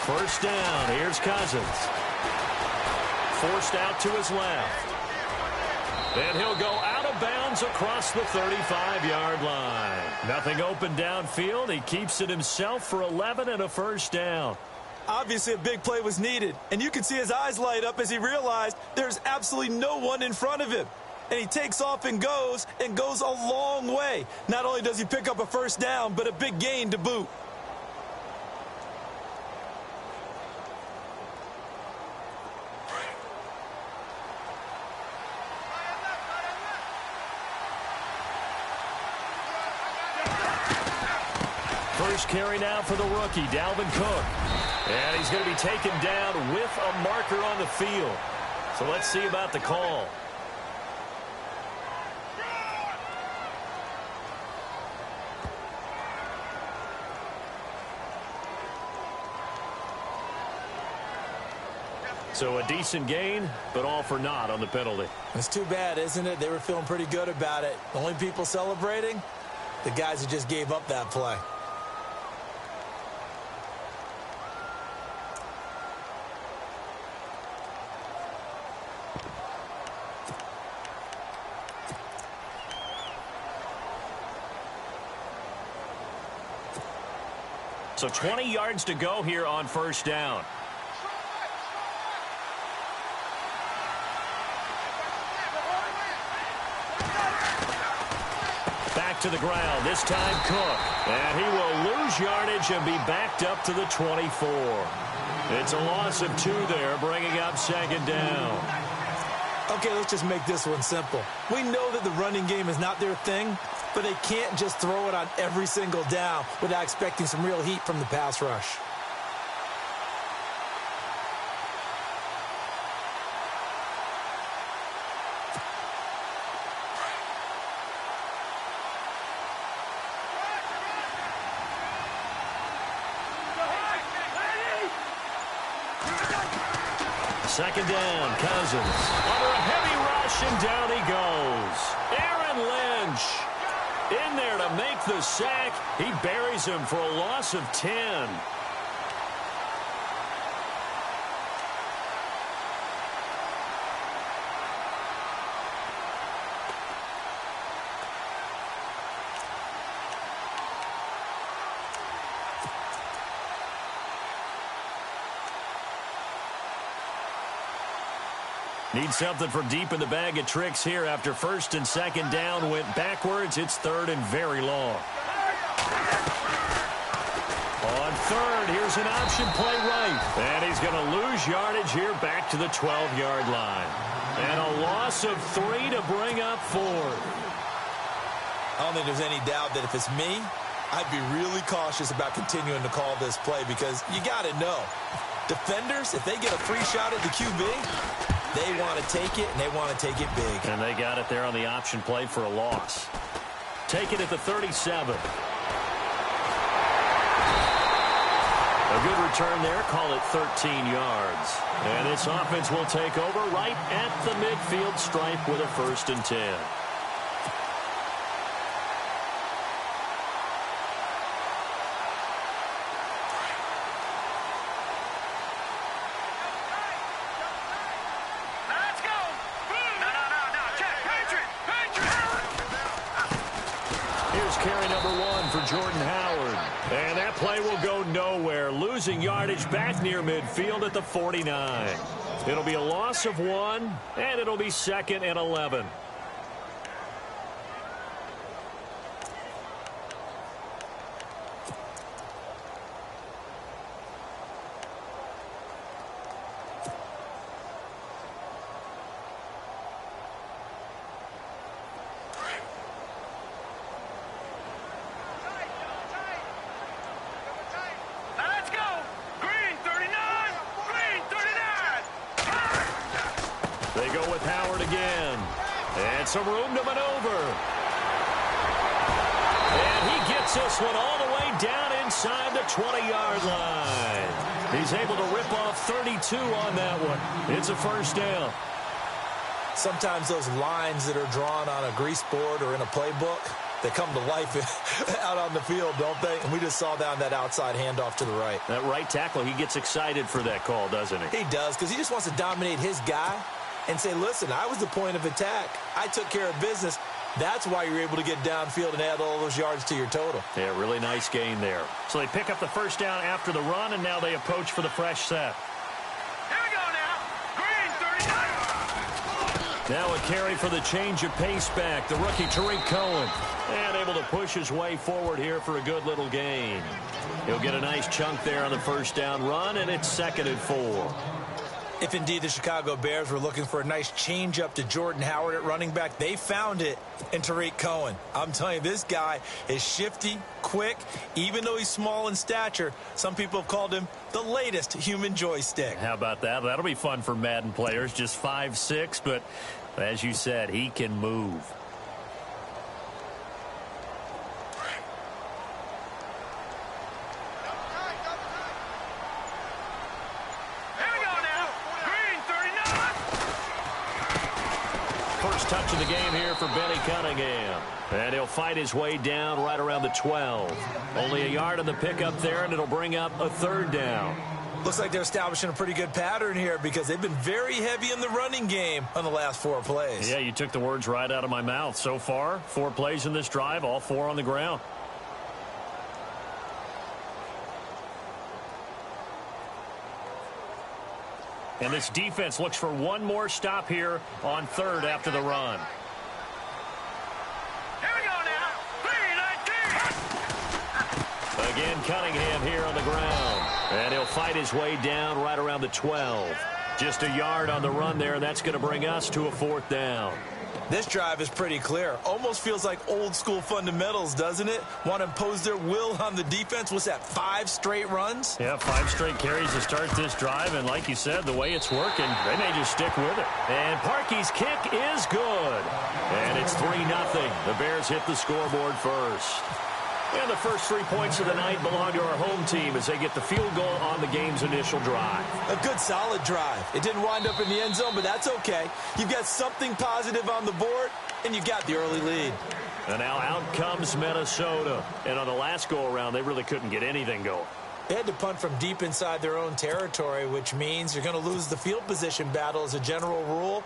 First down. Here's Cousins. Forced out to his left. And he'll go out of bounds across the 35-yard line. Nothing open downfield. He keeps it himself for 11 and a first down. Obviously, a big play was needed, and you can see his eyes light up as he realized there's absolutely no one in front of him. And he takes off and goes a long way. Not only does he pick up a first down, but a big gain to boot. First carry now for the rookie, Dalvin Cook. And he's going to be taken down with a marker on the field. So let's see about the call. So a decent gain, but all for naught on the penalty. It's too bad, isn't it? They were feeling pretty good about it. The only people celebrating, the guys who just gave up that play. So 20 yards to go here on first down. Back to the ground, this time Cook. And he will lose yardage and be backed up to the 24. It's a loss of 2 there, bringing up second down. Okay, let's just make this one simple. We know that the running game is not their thing, but they can't just throw it on every single down without expecting some real heat from the pass rush. Second down, Cousins. Under a heavy rush, and down he goes. Aaron Lynch in there to make the sack. He buries him for a loss of 10. Need something for deep in the bag of tricks here after first and second down went backwards. It's third and very long. On third, here's an option play right. And he's going to lose yardage here back to the 12-yard line. And a loss of 3 to bring up fourth. I don't think there's any doubt that if it's me, I'd be really cautious about continuing to call this play because you got to know, defenders, if they get a free shot at the QB, they want to take it, and they want to take it big. And they got it there on the option play for a loss. Take it at the 37. A good return there. Call it 13 yards. And this offense will take over right at the midfield stripe with a first and 10. Carry number 1 for Jordan Howard. And that play will go nowhere. Losing yardage back near midfield at the 49. It'll be a loss of 1, and it'll be second and 11. They go with Howard again. And some room to maneuver. And he gets this one all the way down inside the 20-yard line. He's able to rip off 32 on that one. It's a first down. Sometimes those lines that are drawn on a grease board or in a playbook, they come to life out on the field, don't they? And we just saw down that outside handoff to the right. That right tackle, he gets excited for that call, doesn't he? He does, because he just wants to dominate his guy and say, listen, I was the point of attack. I took care of business. That's why you're able to get downfield and add all those yards to your total. Yeah, really nice gain there. So they pick up the first down after the run, and now they approach for the fresh set. Here we go now. Green, 39. Now a carry for the change of pace back, the rookie Tariq Cohen. And able to push his way forward here for a good little gain. He'll get a nice chunk there on the first down run, and it's 2nd and 4. If indeed the Chicago Bears were looking for a nice change-up to Jordan Howard at running back, they found it in Tariq Cohen. I'm telling you, this guy is shifty, quick. Even though he's small in stature, some people have called him the latest human joystick. How about that? That'll be fun for Madden players. Just 5'6", but as you said, he can move. First touch of the game here for Benny Cunningham. And he'll fight his way down right around the 12. Only a yard on the pickup there, and it'll bring up a 3rd down. Looks like they're establishing a pretty good pattern here because they've been very heavy in the running game on the last 4 plays. Yeah, you took the words right out of my mouth. So far, 4 plays in this drive, all 4 on the ground. And this defense looks for one more stop here on 3rd after the run. Here we go now. 3-19. Again, Cunningham here on the ground. And he'll fight his way down right around the 12. Just a yard on the run there, and that's going to bring us to a 4th down. This drive is pretty clear. Almost feels like old school fundamentals, doesn't it? Want to impose their will on the defense. What's that, 5 straight runs? Yeah, 5 straight carries to start this drive, and like you said, the way it's working, they may just stick with it. And Parkey's kick is good. And it's 3-0. The Bears hit the scoreboard first. And the first 3 points of the night belong to our home team as they get the field goal on the game's initial drive. A good, solid drive. It didn't wind up in the end zone, but that's okay. You've got something positive on the board, and you got the early lead. And now out comes Minnesota. And on the last go-around, they really couldn't get anything going. They had to punt from deep inside their own territory, which means you're going to lose the field position battle as a general rule.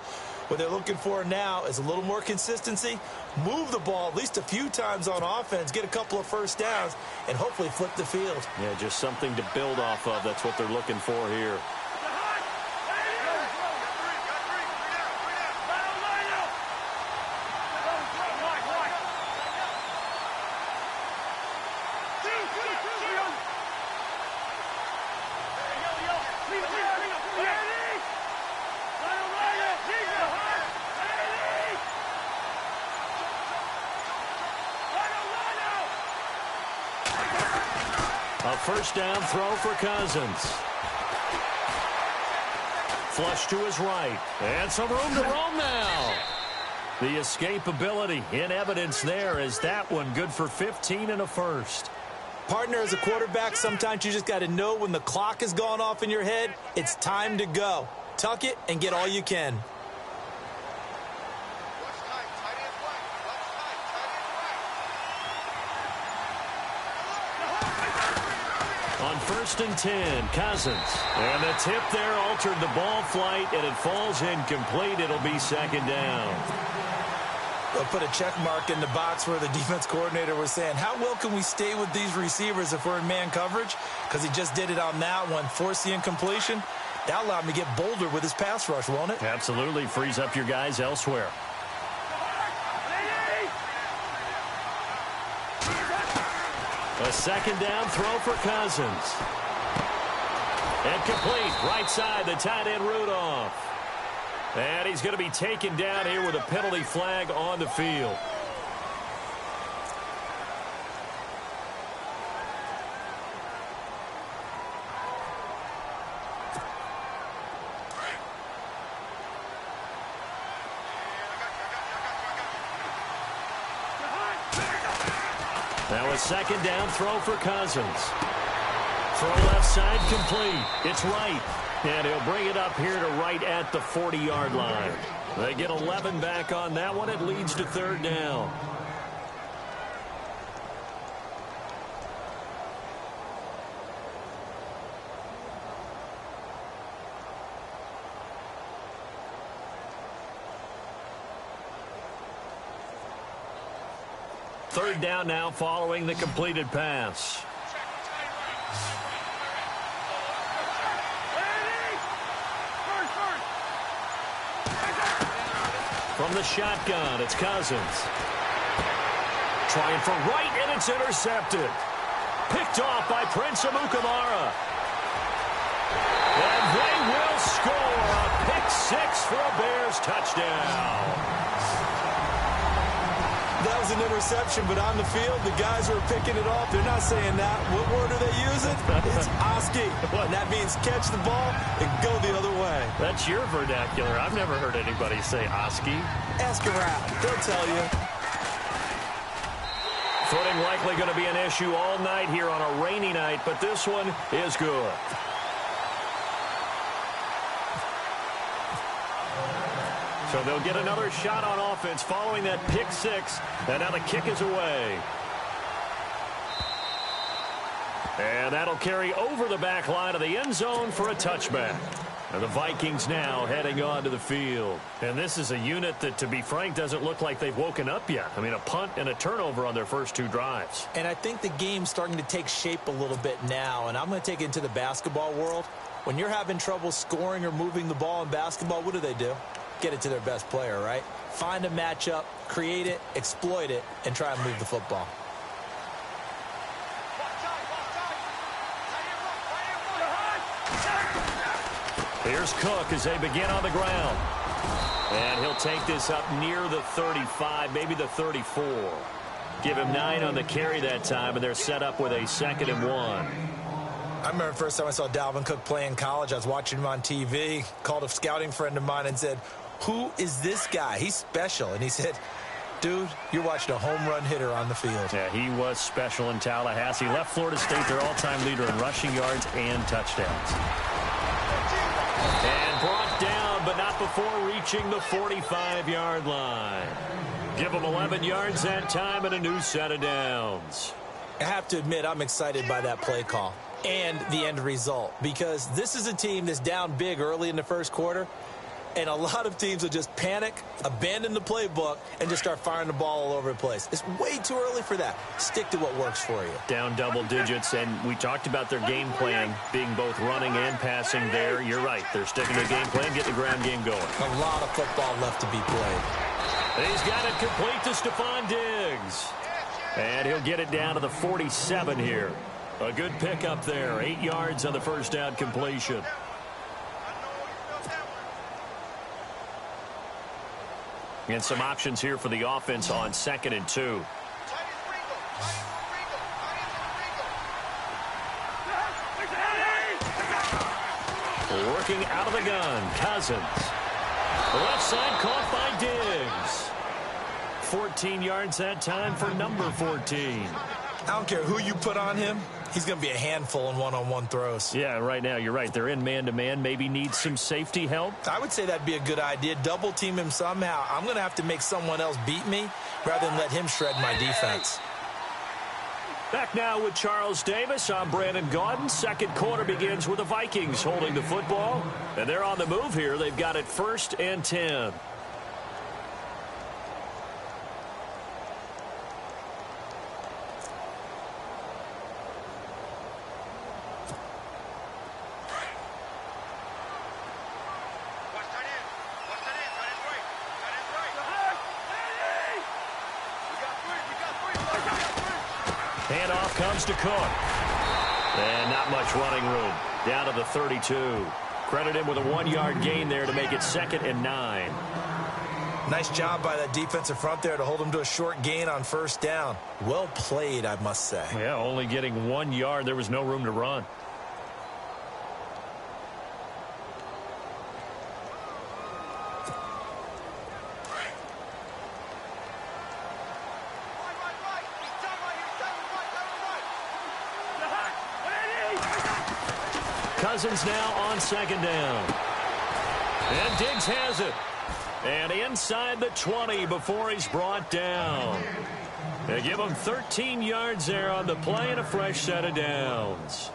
What they're looking for now is a little more consistency, move the ball at least a few times on offense, get a couple of first downs, and hopefully flip the field. Yeah, just something to build off of. That's what they're looking for here. A first down throw for Cousins. Flush to his right. And some room to roam now. The escapability in evidence there as that one good for 15 and a first. Partner, as a quarterback, sometimes you just got to know when the clock has gone off in your head, it's time to go. Tuck it and get all you can. On 1st and 10, Cousins. And the tip there altered the ball flight, and it falls incomplete. It'll be 2nd down. They'll put a check mark in the box where the defense coordinator was saying, how well can we stay with these receivers if we're in man coverage? Because he just did it on that one, force the incompletion. That allowed him to get bolder with his pass rush, won't it? Absolutely. Frees up your guys elsewhere. A 2nd down throw for Cousins. And complete. Right side, the tight end Rudolph. And he's going to be taken down here with a penalty flag on the field. Now a 2nd down throw for Cousins. Throw left side complete. It's right. And he'll bring it up here to right at the 40-yard line. They get 11 back on that one. It leads to 3rd down. third down now following the completed pass. From the shotgun, it's Cousins. Trying for right, and it's intercepted. Picked off by Prince Amukamara. And they will score a pick-6 for a Bears touchdown. That was an interception, but on the field, the guys who are picking it off, they're not saying that. What word are they using? It's Oski. And that means catch the ball and go the other way. That's your vernacular. I've never heard anybody say Oski. Ask around. They'll tell you. Footing likely going to be an issue all night here on a rainy night, but this one is good. So they'll get another shot on offense following that pick-6, and now the kick is away. And that'll carry over the back line of the end zone for a touchback. And the Vikings now heading onto the field. And this is a unit that, to be frank, doesn't look like they've woken up yet. I mean, a punt and a turnover on their first 2 drives. And I think the game's starting to take shape a little bit now, and I'm going to take it into the basketball world. When you're having trouble scoring or moving the ball in basketball, what do? Get it to their best player, right? Find a matchup, create it, exploit it, and try and move the football. Here's Cook as they begin on the ground. And he'll take this up near the 35, maybe the 34. Give him 9 on the carry that time, and they're set up with a 2nd and 1. I remember the first time I saw Dalvin Cook play in college. I was watching him on TV, called a scouting friend of mine and said, "Who is this guy? He's special." And he said, "Dude, you're watching a home run hitter on the field." Yeah, he was special in Tallahassee. Left Florida State their all-time leader in rushing yards and touchdowns. And brought down, but not before reaching the 45-yard line. Give them 11 yards that time and a new set of downs. I have to admit, I'm excited by that play call and the end result, because this is a team that's down big early in the first quarter, and a lot of teams will just panic, abandon the playbook, and just start firing the ball all over the place. It's way too early for that. Stick to what works for you. Down double digits, and we talked about their game plan being both running and passing there. You're right. They're sticking to the game plan, getting the ground game going. A lot of football left to be played. He's got it complete to Stephon Diggs. And he'll get it down to the 47 here. A good pickup there. 8 yards on the first down completion. And some options here for the offense on 2nd and 2. Working out of the gun, Cousins. Left side caught by Diggs. 14 yards that time for number 14. I don't care who you put on him. He's going to be a handful in one-on-one throws. Yeah, right now, you're right. They're in man-to-man. Maybe need some safety help. I would say that'd be a good idea. Double team him somehow. I'm going to have to make someone else beat me rather than let him shred my defense. Back now with Charles Davis. I'm Brandon Gaudin. Second quarter begins with the Vikings holding the football. And they're on the move here. They've got it 1st and 10. Handoff comes to Cook. And not much running room. Down to the 32. Credit him with a 1-yard gain there to make it 2nd and 9. Nice job by that defensive front there to hold him to a short gain on first down. Well played, I must say. Yeah, only getting 1 yard. There was no room to run. Cousins now on 2nd down. And Diggs has it. And inside the 20 before he's brought down. They give him 13 yards there on the play and a fresh set of downs.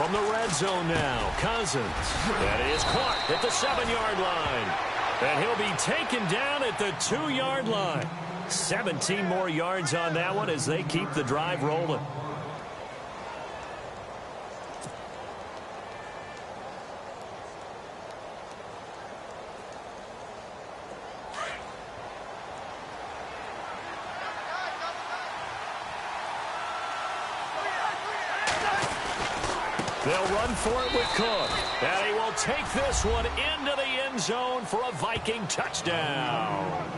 From the red zone now, Cousins. That is Clark at the 7-yard line. And he'll be taken down at the 2-yard line. 17 more yards on that one as they keep the drive rolling. They'll run for it with Cook. And he will take this one into the end zone for a Viking touchdown.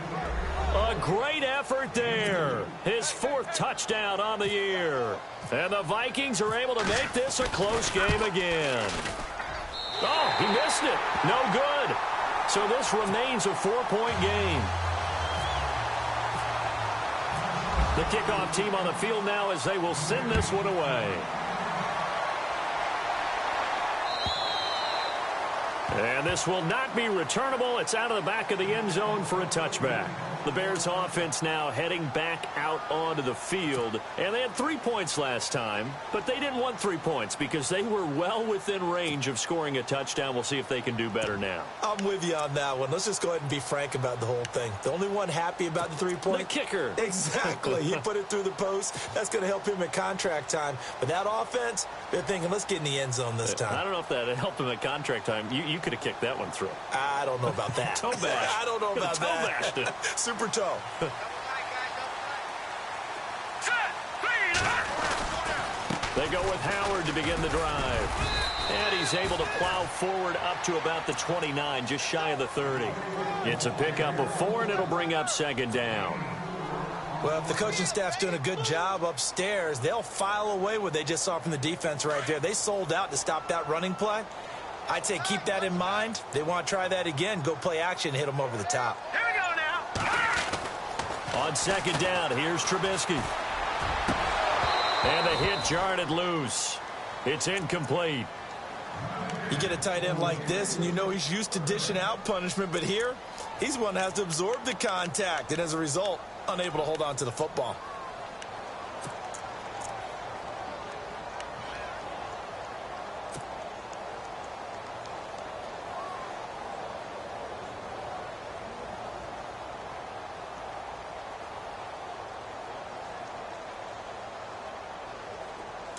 A great effort there. His 4th touchdown on the year. And the Vikings are able to make this a close game again. Oh, he missed it. No good. So this remains a 4-point game. The kickoff team on the field now as they will send this one away. And this will not be returnable. It's out of the back of the end zone for a touchback. The Bears offense now heading back out onto the field. And they had 3 points last time, but they didn't want 3 points because they were well within range of scoring a touchdown. We'll see if they can do better now. I'm with you on that one. Let's just go ahead and be frank about the whole thing. The only one happy about the 3-point? The kicker. Exactly. He put it through the post. That's going to help him at contract time. But that offense, they're thinking, let's get in the end zone this time. I don't know if that helped him at contract time. You could have kicked that one through. I don't know about that. Toe bash. I don't know about toe that. Bashed it. Super toe. They go with Howard to begin the drive. And he's able to plow forward up to about the 29, just shy of the 30. It's a pickup of 4, and it'll bring up 2nd down. Well, if the coaching staff's doing a good job upstairs, they'll file away what they just saw from the defense right there. They sold out to stop that running play. I'd say keep that in mind. They want to try that again. Go play action, hit them over the top. Here we go now. On 2nd down, here's Trubisky. And the hit jarred it loose. It's incomplete. You get a tight end like this, and you know he's used to dishing out punishment, but here, he's one that has to absorb the contact, and as a result, unable to hold on to the football.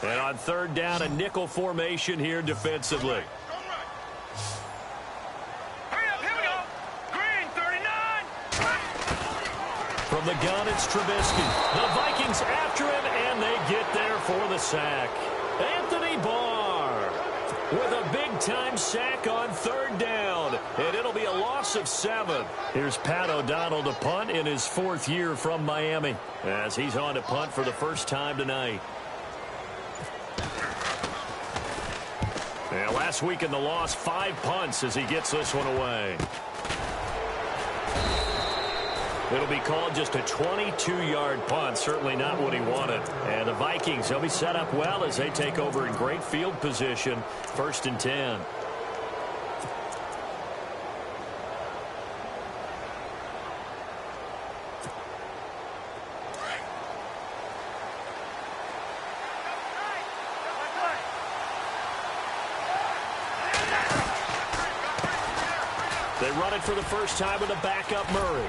And on 3rd down, a nickel formation here defensively. Hurry up, here we go. Green, 39. From the gun, it's Trubisky. The Vikings after him, and they get there for the sack. Anthony Barr with a big-time sack on 3rd down, and it'll be a loss of 7. Here's Pat O'Donnell to punt in his 4th year from Miami, as he's on to punt for the first time tonight. Yeah, last week in the loss, 5 punts as he gets this one away. It'll be called just a 22-yard punt. Certainly not what he wanted. And the Vikings, they'll be set up well as they take over in great field position. 1st and 10. They run it for the first time with a backup Murray.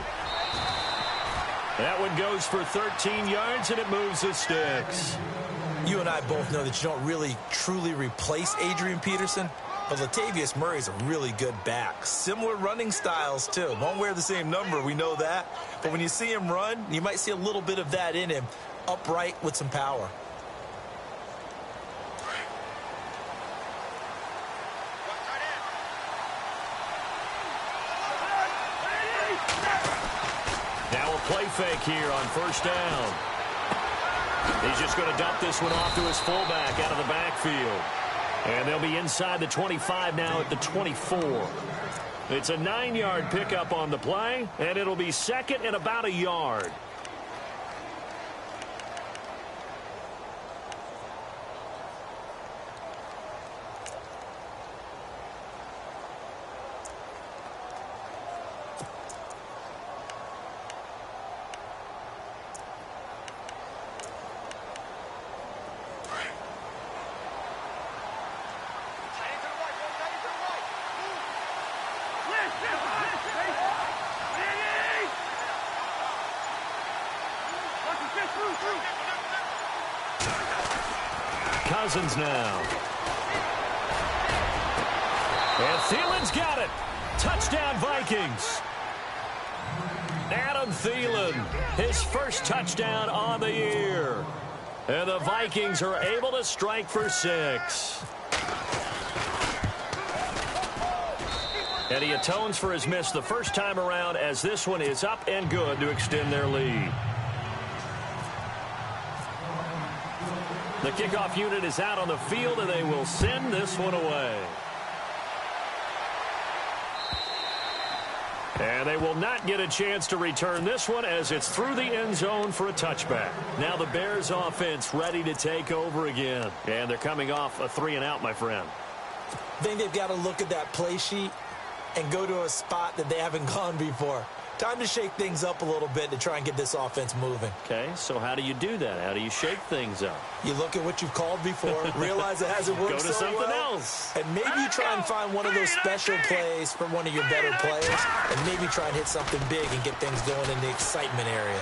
That one goes for 13 yards, and it moves the sticks. You and I both know that you don't really truly replace Adrian Peterson, but Latavius Murray's a really good back. Similar running styles, too. Won't wear the same number, we know that. But when you see him run, you might see a little bit of that in him, upright with some power. Now a play fake here on 1st down. He's just going to dump this one off to his fullback out of the backfield. And they'll be inside the 25 now at the 24. It's a 9-yard pickup on the play, and it'll be 2nd and about a yard. Cousins now. And Thielen's got it. Touchdown, Vikings. Adam Thielen, his first touchdown on the year. And the Vikings are able to strike for 6. And he atones for his miss the first time around, as this one is up and good to extend their lead. The kickoff unit is out on the field, and they will send this one away. And they will not get a chance to return this one, as it's through the end zone for a touchback. Now the Bears offense ready to take over again. And they're coming off a 3-and-out, my friend. I think they've got to look at that play sheet and go to a spot that they haven't gone before. Time to shake things up a little bit to try and get this offense moving. Okay, so how do you do that? How do you shake things up? You look at what you've called before, realize it hasn't worked so well. Go to something else. And maybe you try and find one of those special plays from one of your better players, and maybe try and hit something big and get things going in the excitement area.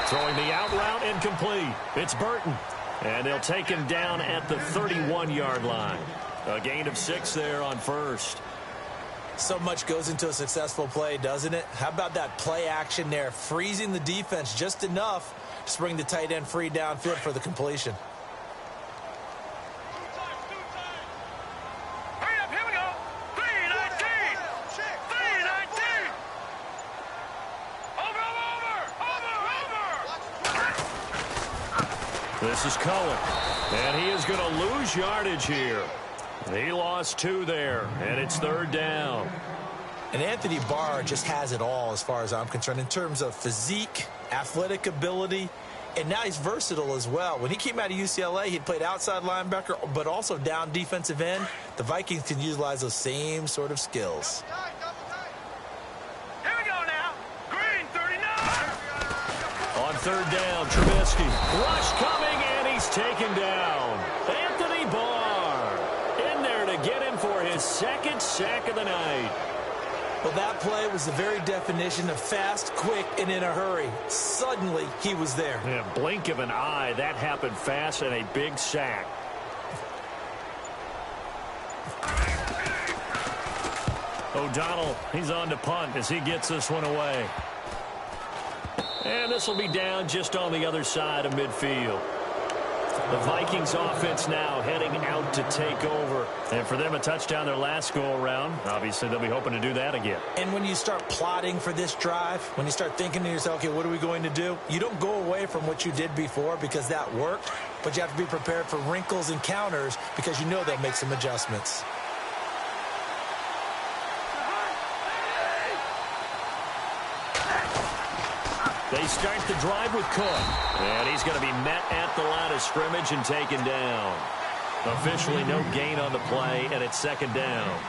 Throwing the out route incomplete. It's Burton. And they'll take him down at the 31-yard line. A gain of 6 there on first. So much goes into a successful play, doesn't it? How about that play action there, freezing the defense just enough to bring the tight end free downfield for the completion. Hurry up, here we go. 3-19. 3-19. Over. This is Cullen. And he is going to lose yardage here. He lost 2 there, and it's 3rd down. And Anthony Barr just has it all as far as I'm concerned in terms of physique, athletic ability, and now he's versatile as well. When he came out of UCLA, he played outside linebacker, but also down defensive end. The Vikings can utilize those same sort of skills. Here we go now. Green, 39. On 3rd down, Trubisky. Rush coming, and he's taken down. Anthony Barr in there to get him for his 2nd sack of the night. Well, that play was the very definition of fast, quick, and in a hurry. Suddenly, he was there. Yeah, blink of an eye. That happened fast, and a big sack. O'Donnell, he's on to punt as he gets this one away. And this will be down just on the other side of midfield. The Vikings offense now heading out to take over. And for them, a touchdown their last go-around. Obviously, they'll be hoping to do that again. And when you start plotting for this drive, when you start thinking to yourself, okay, what are we going to do? You don't go away from what you did before because that worked, but you have to be prepared for wrinkles and counters because you know they'll make some adjustments. They start the drive with Cook. And he's going to be met at the line of scrimmage and taken down. Officially no gain on the play, and it's 2nd down.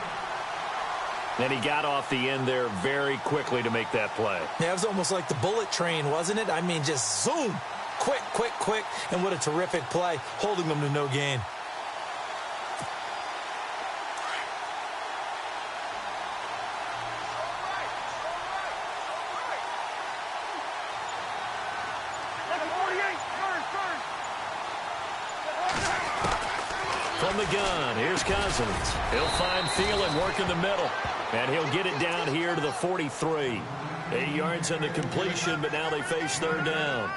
And he got off the end there very quickly to make that play. Yeah, it was almost like the bullet train, wasn't it? I mean, just zoom. Quick, quick, quick. And what a terrific play, holding them to no gain. From the gun, here's Cousins. He'll find Thielen working the middle, and he'll get it down here to the 43. 8 yards on the completion, but now they face 3rd down.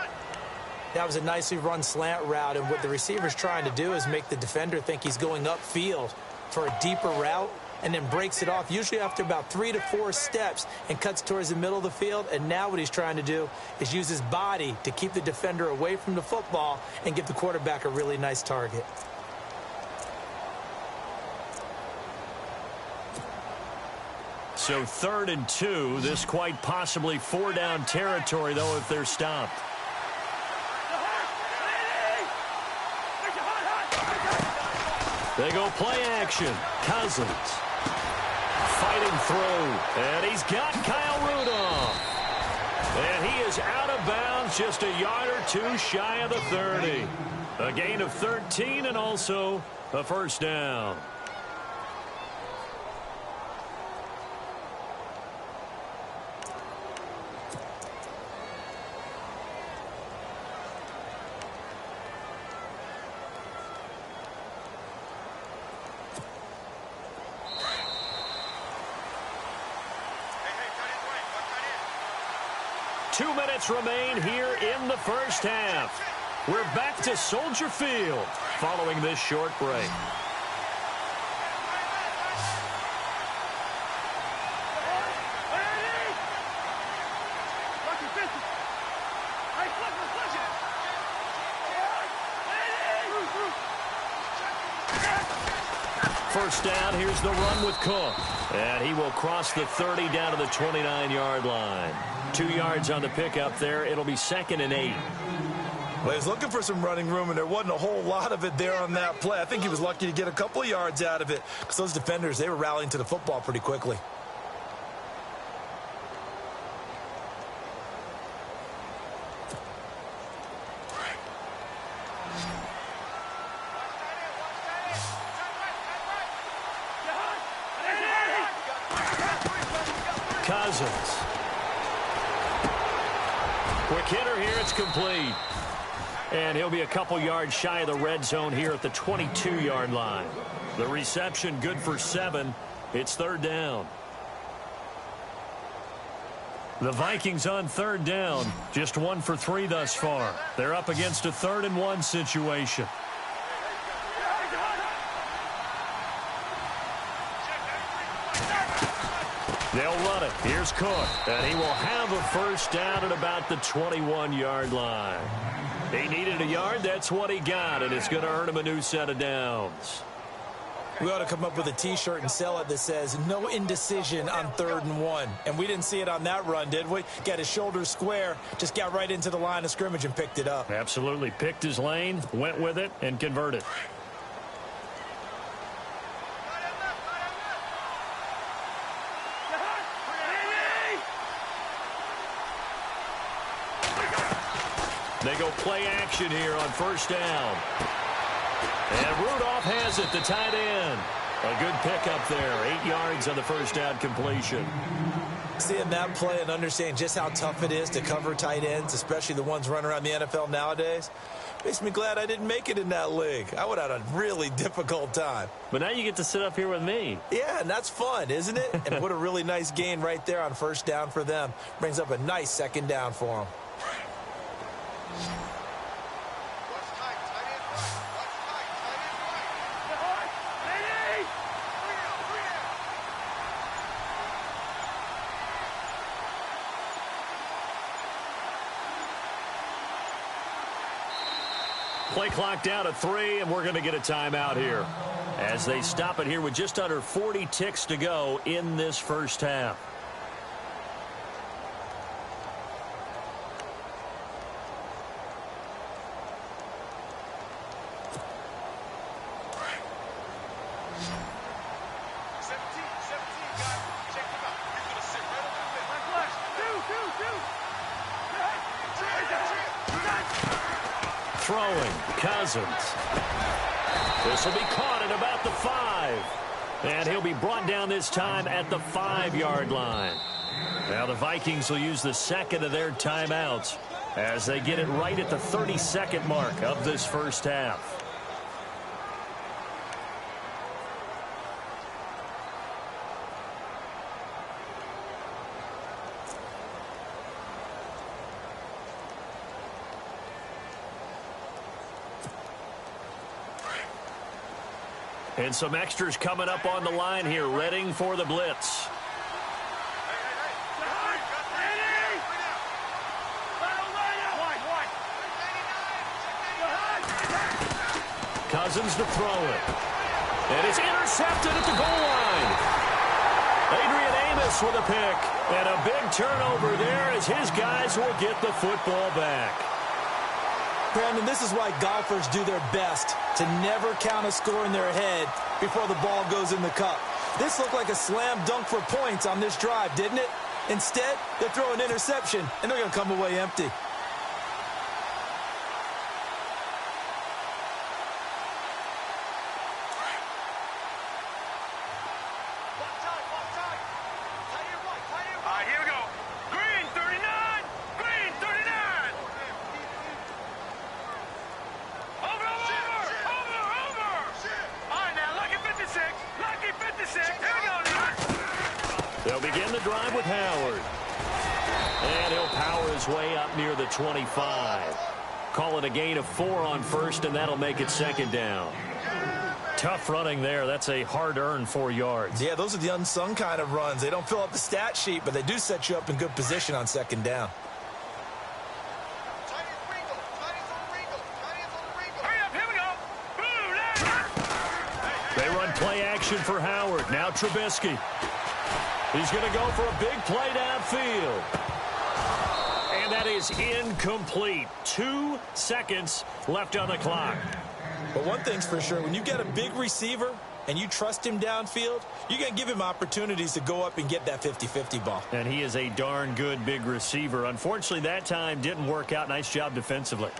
That was a nicely run slant route, and what the receiver's trying to do is make the defender think he's going upfield for a deeper route, and then breaks it off, usually after about 3 to 4 steps, and cuts towards the middle of the field. And now what he's trying to do is use his body to keep the defender away from the football and give the quarterback a really nice target. So 3rd and 2. This quite possibly 4-down territory, though, if they're stopped. They go play action. Cousins fighting through. And he's got Kyle Rudolph. And he is out of bounds just a yard or 2 shy of the 30. A gain of 13 and also a 1st down. 2 minutes remain here in the first half. We're back to Soldier Field following this short break. First down, here's the run with Cook. And he will cross the 30 down to the 29-yard line. 2 yards on the pickup there. It'll be 2nd and 8. Well, he was looking for some running room, and there wasn't a whole lot of it there on that play. I think he was lucky to get a couple of yards out of it because those defenders, they were rallying to the football pretty quickly. Cousins. Quick hitter here. It's complete. And he'll be a couple yards shy of the red zone here at the 22-yard line. The reception good for 7. It's 3rd down. The Vikings on 3rd down. Just 1 for 3 thus far. They're up against a 3rd and 1 situation. They'll run it. Here's Cook. And he will have a first down at about the 21-yard line. He needed a yard. That's what he got. And it's going to earn him a new set of downs. We ought to come up with a T-shirt and sell it that says, no indecision on 3rd and 1. And we didn't see it on that run, did we? Got his shoulders square, just got right into the line of scrimmage and picked it up. Absolutely. Picked his lane, went with it, and converted. They go play action here on first down. And Rudolph has it, the tight end. A good pickup there. 8 yards on the first down completion. Seeing that play and understanding just how tough it is to cover tight ends, especially the ones running around the NFL nowadays, makes me glad I didn't make it in that league. I would have had a really difficult time. But now you get to sit up here with me. Yeah, and that's fun, isn't it? And what a really nice gain right there on first down for them. Brings up a nice 2nd down for them. Play clock down to 3, and we're going to get a timeout here as they stop it here with just under 40 ticks to go in this first half. Throwing, Cousins. This will be caught at about the 5. And he'll be brought down this time at the 5-yard line. Now the Vikings will use the 2nd of their timeouts as they get it right at the 32nd mark of this first half. And some extras coming up on the line here, readying for the blitz. Cousins to throw it. And it's intercepted at the goal line. Adrian Amos with a pick. And a big turnover there as his guys will get the football back. Brandon, this is why golfers do their best to never count a score in their head before the ball goes in the cup. This looked like a slam dunk for points on this drive, didn't it? Instead, they throw an interception, and they're going to come away empty. Here we go. Green 39. Green 39. Over. All right, now, lucky 56. Lucky 56. Here we go, New York. They'll begin the drive with Howard. And he'll power his way up near the 25. Call it a gain of 4 on first, and that'll make it second down. Tough running there. That's a hard-earned 4 yards. Yeah, those are the unsung kind of runs. They don't fill up the stat sheet, but they do set you up in good position on second down. They run play action for Howard. Now Trubisky. He's going to go for a big play downfield. And that is incomplete. 2 seconds left on the clock. But one thing's for sure, when you get a big receiver and you trust him downfield, you're going to give him opportunities to go up and get that 50-50 ball. And he is a darn good big receiver. Unfortunately, that time didn't work out. Nice job defensively.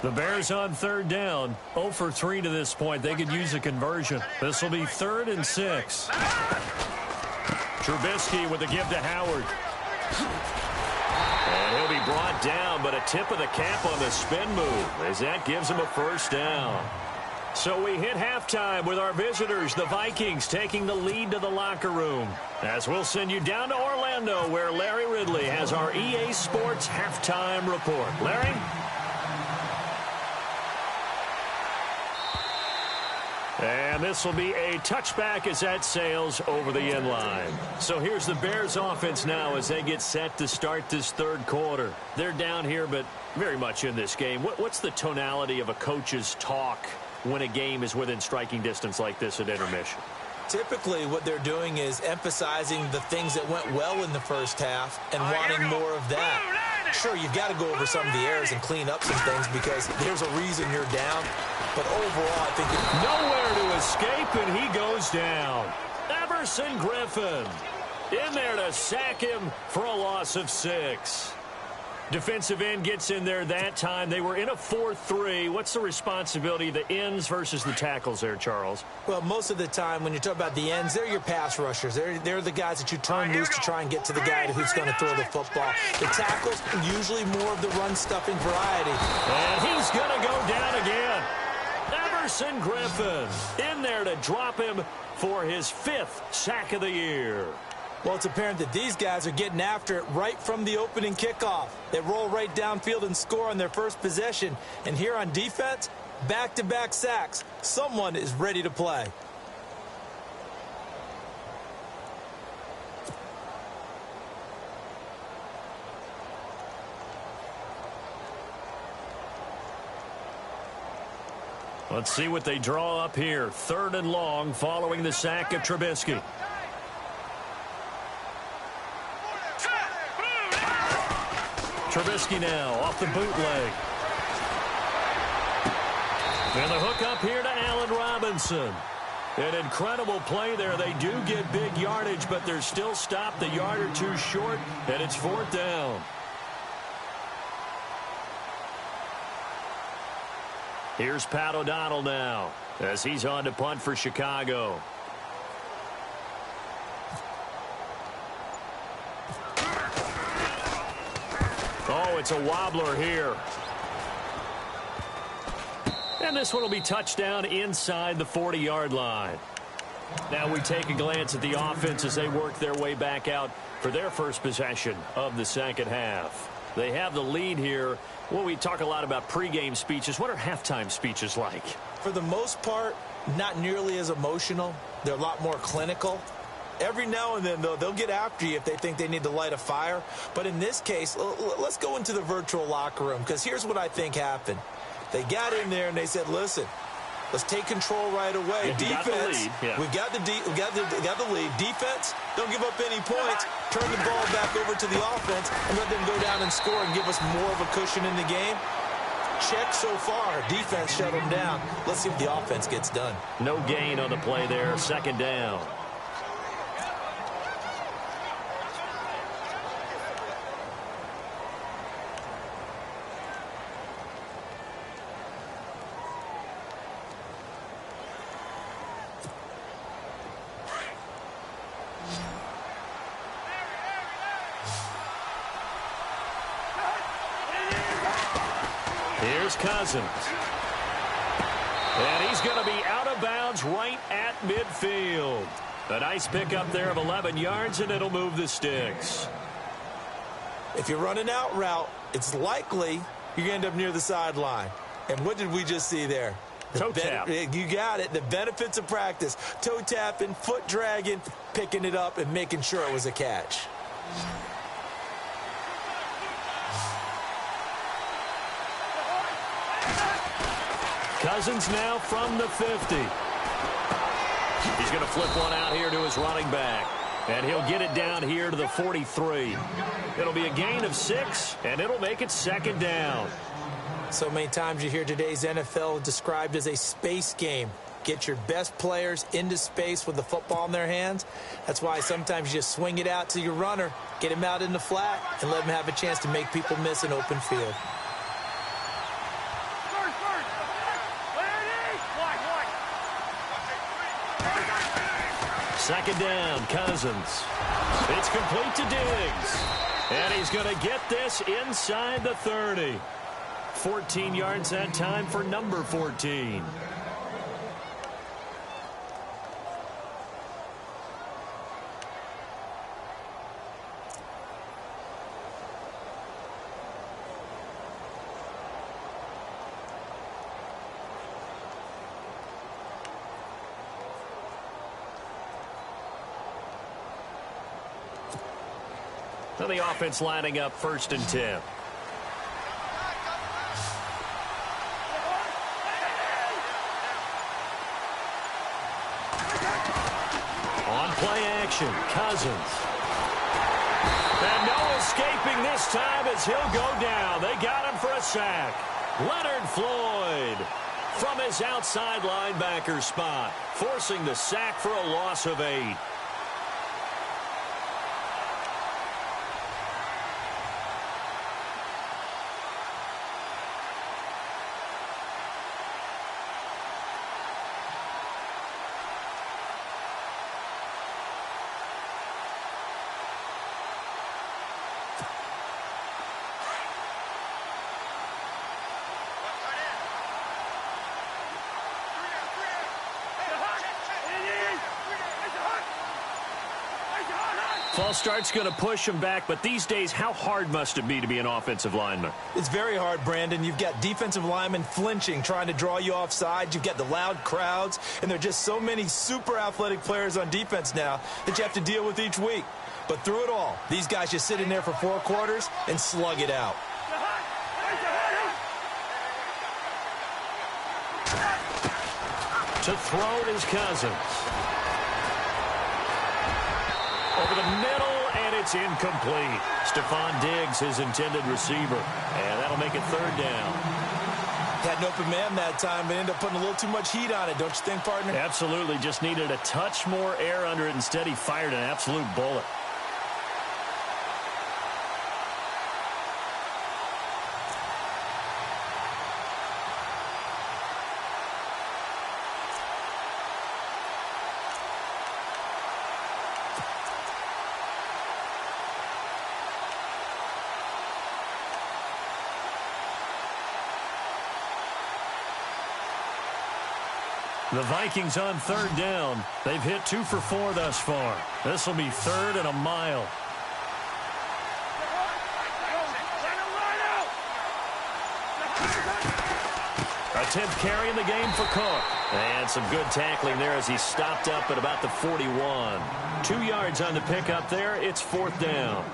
The Bears on third down. 0 for 3 to this point. They could use a conversion. This will be 3rd and 6. Trubisky with a give to Howard. And he'll be brought down, but a tip of the cap on the spin move as that gives him a first down. So we hit halftime with our visitors, the Vikings, taking the lead to the locker room. As we'll send you down to Orlando, where Larry Ridley has our EA Sports halftime report. Larry? And this will be a touchback as that sails over the end line. So here's the Bears offense now as they get set to start this third quarter. They're down here, but very much in this game. What's the tonality of a coach's talk when a game is within striking distance like this at intermission? Typically, what they're doing is emphasizing the things that went well in the first half and wanting more of that. Sure, you've got to go over some of the errors and clean up some things because there's a reason you're down. But overall, I think nowhere to escape, and he goes down. Everson Griffin in there to sack him for a loss of 6. Defensive end gets in there that time. They were in a 4-3. What's the responsibility of the ends versus the tackles there, Charles? Well, most of the time when you talk about the ends, they're your pass rushers. They're the guys that you turn loose to try and get to the guy who's going to throw the football. The tackles, usually more of the run-stuffing variety. And he's going to go down again. Everson Griffin in there to drop him for his 5th sack of the year. Well, it's apparent that these guys are getting after it right from the opening kickoff. They roll right downfield and score on their first possession. And here on defense, back-to-back sacks. Someone is ready to play. Let's see what they draw up here. 3rd and long following the sack of Trubisky. Trubisky now off the bootleg. And the hook up here to Allen Robinson. An incredible play there. They do get big yardage, but they're still stopped a yard or 2 short, and it's 4th down. Here's Pat O'Donnell now as he's on to punt for Chicago. Oh, it's a wobbler here. And this one will be touchdown inside the 40-yard line. Now we take a glance at the offense as they work their way back out for their first possession of the second half. They have the lead here. Well, we talk a lot about pregame speeches. What are halftime speeches like? For the most part, not nearly as emotional. They're a lot more clinical. Every now and then, though, they'll get after you if they think they need to light a fire. But in this case, let's go into the virtual locker room, because here's what I think happened. They got in there and they said, listen, let's take control right away. Defense, we've got the lead. Defense, don't give up any points. Turn the ball back over to the offense and let them go down and score and give us more of a cushion in the game. Check so far. Defense shut them down. Let's see what the offense gets done. No gain on the play there. 2nd down. Here's Cousins. And he's going to be out of bounds right at midfield. A nice pickup there of 11 yards, and it'll move the sticks. If you're running out route, it's likely you're going to end up near the sideline. And what did we just see there? Toe tap. You got it. The benefits of practice. Toe tapping, foot dragging, picking it up, and making sure it was a catch. Cousins now from the 50. He's going to flip one out here to his running back. And he'll get it down here to the 43. It'll be a gain of 6, and it'll make it second down. So many times you hear today's NFL described as a space game. Get your best players into space with the football in their hands. That's why sometimes you just swing it out to your runner, get him out in the flat, and let him have a chance to make people miss an open field. Second down, Cousins. It's complete to Diggs. And he's going to get this inside the 30. 14 yards that time for number 14. So the offense lining up 1st and 10. On play action, Cousins. And no escaping this time as he'll go down. They got him for a sack. Leonard Floyd from his outside linebacker spot, forcing the sack for a loss of 8. False start's going to push him back, but these days, how hard must it be to be an offensive lineman? It's very hard, Brandon. You've got defensive linemen flinching, trying to draw you offside. You've got the loud crowds, and there are just so many super athletic players on defense now that you have to deal with each week. But through it all, these guys just sit in there for 4 quarters and slug it out. To throw it is Cousins. Over the middle, and it's incomplete. Stephon Diggs, his intended receiver. And that'll make it 3rd down. Had an open man that time, but ended up putting a little too much heat on it, don't you think, partner? Absolutely. Just needed a touch more air under it. Instead, he fired an absolute bullet. The Vikings on 3rd down. They've hit 2 for 4 thus far. This will be 3rd and a mile. A 10th carry in the game for Cook. And some good tackling there as he stopped up at about the 41. 2 yards on the pickup there. It's 4th down.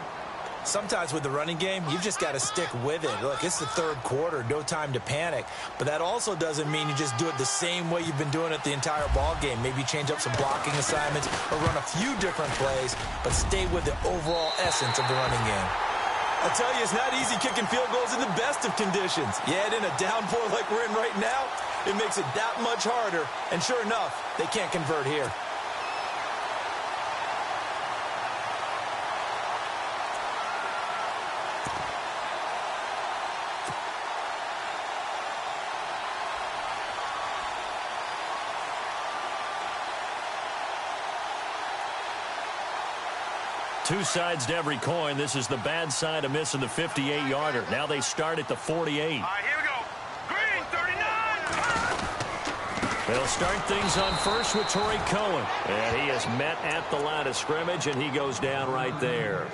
Sometimes with the running game, you've just got to stick with it. Look, it's the 3rd quarter, no time to panic. But that also doesn't mean you just do it the same way you've been doing it the entire ball game. Maybe change up some blocking assignments or run a few different plays, but stay with the overall essence of the running game. I tell you, it's not easy kicking field goals in the best of conditions. Yet in a downpour like we're in right now, it makes it that much harder. And sure enough, they can't convert here. Two sides to every coin. This is the bad side of missing the 58-yarder. Now they start at the 48. All right, here we go. They'll start things on first with Torrey Cohen. And he is met at the line of scrimmage, and he goes down right there.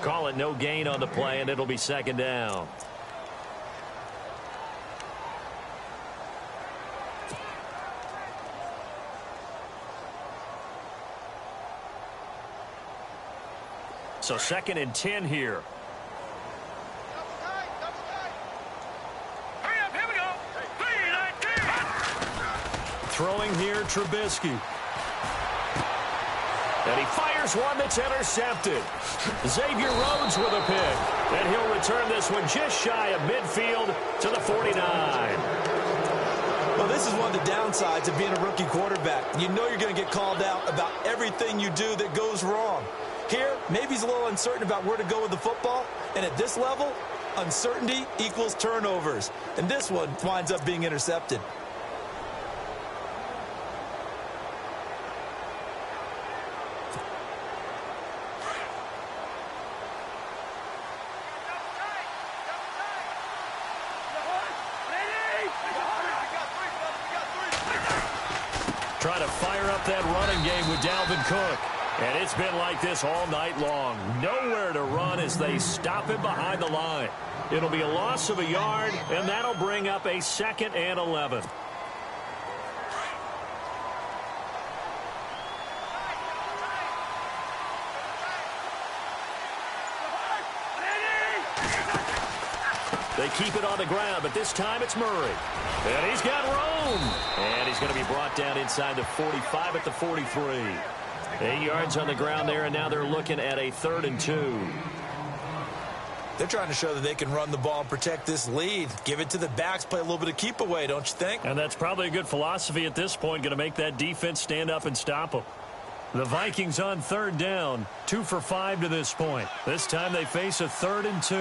Call it no gain on the play, and it'll be second down. So 2nd and 10 here. Hurry up, here we go. 3-19. Throwing here, Trubisky. And he fires one that's intercepted. Xavier Rhodes with a pick. And he'll return this one just shy of midfield to the 49. Well, this is one of the downsides of being a rookie quarterback. You know you're going to get called out about everything you do that goes wrong. Here, maybe he's a little uncertain about where to go with the football. And at this level, uncertainty equals turnovers. And this one winds up being intercepted. Trying to fire up that running game with Dalvin Cook. And it's been like this all night long. Nowhere to run as they stop him behind the line. It'll be a loss of a yard, and that'll bring up a 2nd and 11. They keep it on the ground, but this time it's Murray. And he's got room. And he's going to be brought down inside the 45 at the 43. 8 yards on the ground there, and now they're looking at a 3rd and 2. They're trying to show that they can run the ball and protect this lead. Give it to the backs, play a little bit of keep away, don't you think? And that's probably a good philosophy at this point, going to make that defense stand up and stop them. The Vikings on 3rd down, 2 for 5 to this point. This time they face a 3rd and 2.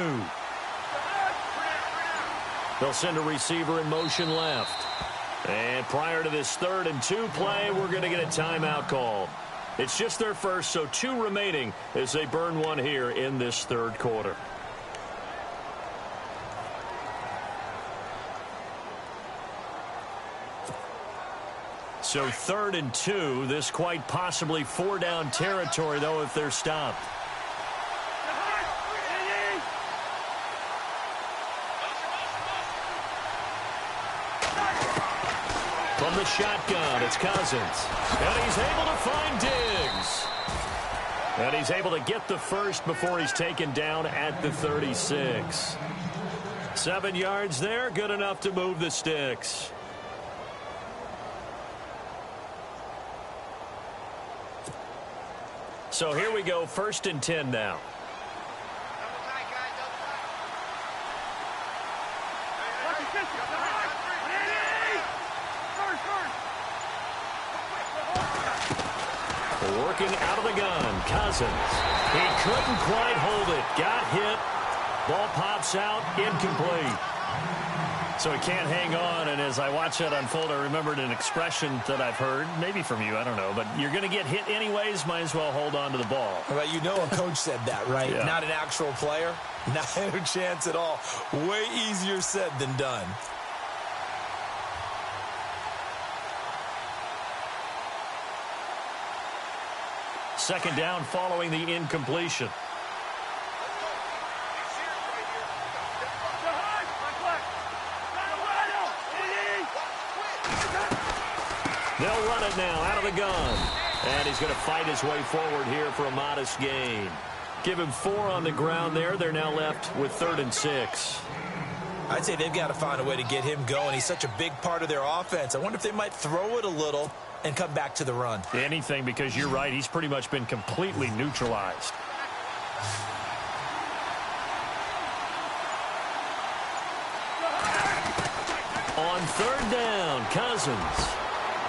They'll send a receiver in motion left. And prior to this 3rd and 2 play, we're going to get a timeout called. It's just their first, so 2 remaining as they burn one here in this 3rd quarter. So 3rd and 2, this quite possibly 4-down territory, though, if they're stopped. From the shotgun, it's Cousins. And he's able to find Diggs. And he's able to get the first before he's taken down at the 36. 7 yards there, good enough to move the sticks. So here we go, 1st and 10 now. Working out of the gun, Cousins. He couldn't quite hold it. Got hit. Ball pops out, incomplete. So he can't hang on, and as I watch that unfold, I remembered an expression that I've heard, maybe from you, I don't know, but you're going to get hit anyways, might as well hold on to the ball. Well, you know a coach said that, right? Yeah. Not an actual player. Not a chance at all. Way easier said than done. Second down following the incompletion. They'll run it now out of the gun. And he's going to fight his way forward here for a modest gain. Give him 4 on the ground there. They're now left with 3rd and 6. I'd say they've got to find a way to get him going. He's such a big part of their offense. I wonder if they might throw it a little and come back to the run. Anything, because you're right. He's pretty much been completely neutralized. On 3rd down, Cousins.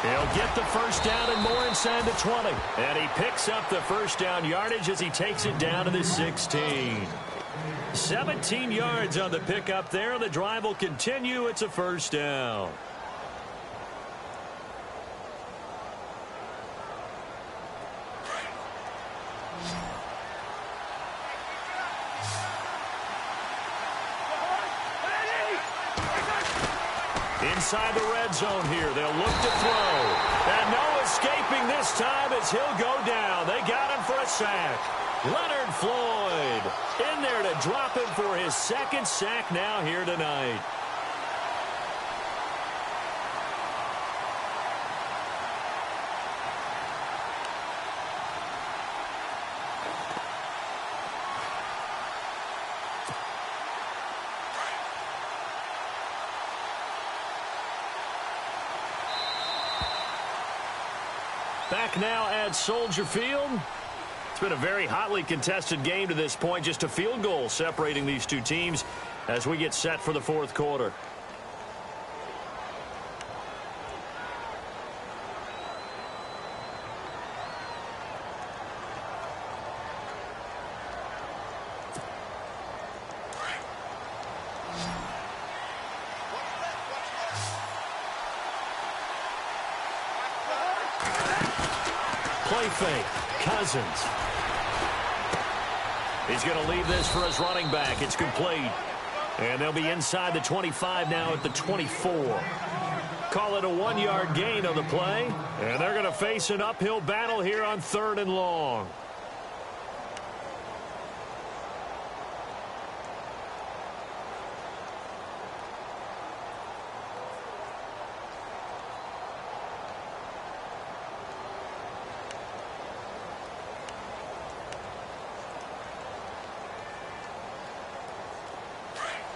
He'll get the first down and more inside the 20. And he picks up the first down yardage as he takes it down to the 16. 17 yards on the pickup there. The drive will continue. It's a first down. Inside the red zone here. They'll look to throw. And no escaping this time as he'll go down. They got him for a sack. Leonard Floyd in there to drop him for his second sack now here tonight. Back now at Soldier Field. It's been a very hotly contested game to this point. Just a field goal separating these two teams as we get set for the fourth quarter. Play fake. Cousins. He's going to leave this for his running back. It's complete. And they'll be inside the 25 now at the 24. Call it a 1-yard gain on the play. And they're going to face an uphill battle here on 3rd and long.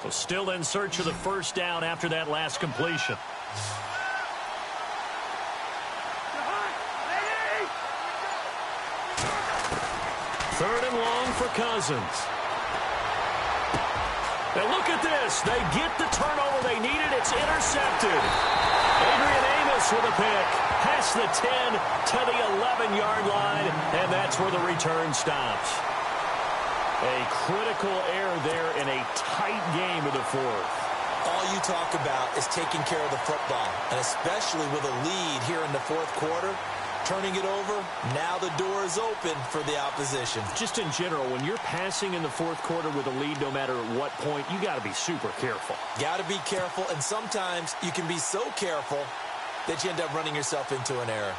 So still in search of the first down after that last completion. Third and long for Cousins. And look at this. They get the turnover they needed. It's intercepted. Adrian Amos with a pick. Past the 10 to the 11-yard line. And that's where the return stops. A critical error there in a tight game of the fourth. All you talk about is taking care of the football, and especially with a lead here in the fourth quarter, turning it over, now the door is open for the opposition. Just in general, when you're passing in the fourth quarter with a lead, no matter at what point, you got to be super careful. Got to be careful, and sometimes you can be so careful that you end up running yourself into an error.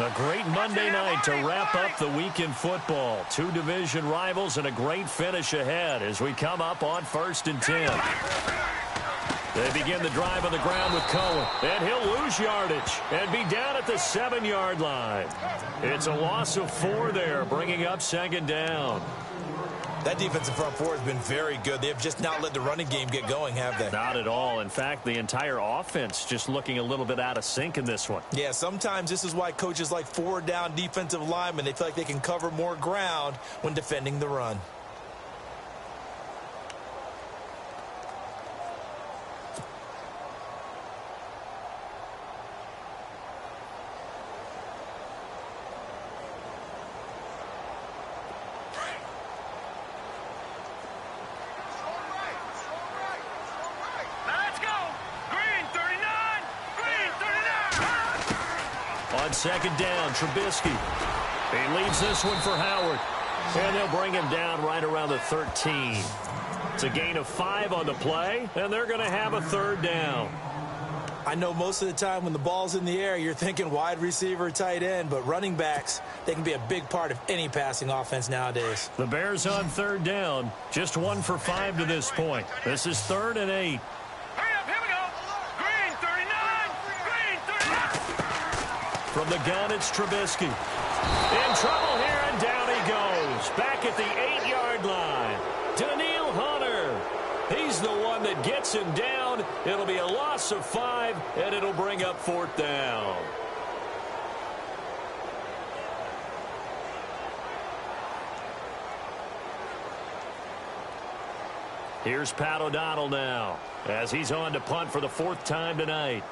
A great Monday night to wrap up the week in football. Two division rivals and a great finish ahead as we come up on 1st and 10. They begin the drive on the ground with Cohen. And he'll lose yardage and be down at the 7-yard line. It's a loss of 4 there, bringing up 2nd down. That defensive front four has been very good. They have just not let the running game get going, have they? Not at all. In fact, the entire offense just looking a little bit out of sync in this one. Yeah, sometimes this is why coaches like 4-down defensive linemen, they feel like they can cover more ground when defending the run. On 2nd down, Trubisky. He leaves this one for Howard. And they'll bring him down right around the 13. It's a gain of 5 on the play, and they're going to have a 3rd down. I know most of the time when the ball's in the air, you're thinking wide receiver, tight end, but running backs, they can be a big part of any passing offense nowadays. The Bears on 3rd down, just 1 for 5 to this point. This is 3rd and 8. From the gun, it's Trubisky. In trouble here, and down he goes. Back at the 8-yard line. Daniil Hunter. He's the one that gets him down. It'll be a loss of 5, and it'll bring up 4th down. Here's Pat O'Donnell now, as he's on to punt for the 4th time tonight.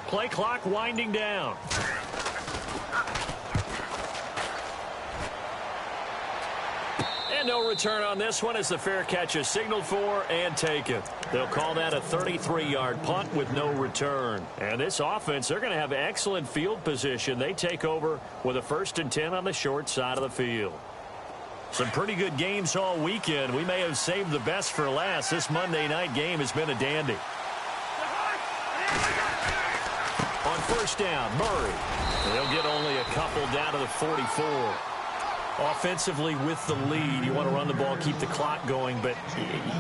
Play clock winding down. And no return on this one as the fair catch is signaled for and taken. They'll call that a 33-yard punt with no return. And this offense, they're going to have excellent field position. They take over with a 1st and 10 on the short side of the field. Some pretty good games all weekend. We may have saved the best for last. This Monday night game has been a dandy. On 1st down, Murray. They'll get only a couple down to the 44. Offensively with the lead, you want to run the ball, keep the clock going, but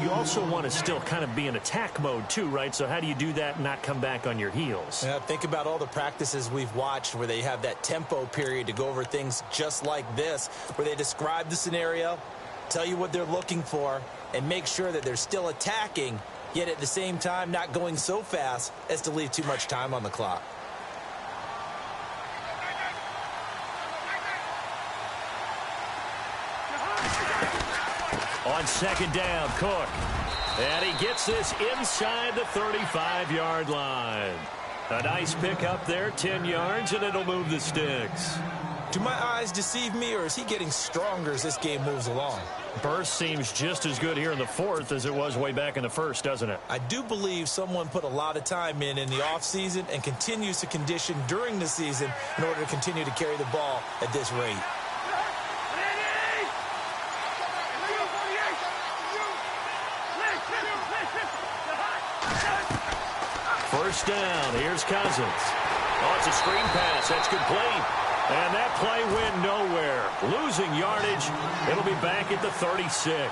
you also want to still kind of be in attack mode too, right? So how do you do that and not come back on your heels? Yeah, think about all the practices we've watched where they have that tempo period to go over things just like this, where they describe the scenario, tell you what they're looking for, and make sure that they're still attacking, yet at the same time not going so fast as to leave too much time on the clock. On 2nd down, Cook. And he gets this inside the 35-yard line. A nice pickup there, 10 yards, and it'll move the sticks. Do my eyes deceive me, or is he getting stronger as this game moves along? Burst seems just as good here in the 4th as it was way back in the 1st, doesn't it? I do believe someone put a lot of time in the offseason and continues to condition during the season in order to continue to carry the ball at this rate. First down, here's Cousins. Oh, it's a screen pass. That's complete. And that play went nowhere. Losing yardage. It'll be back at the 36.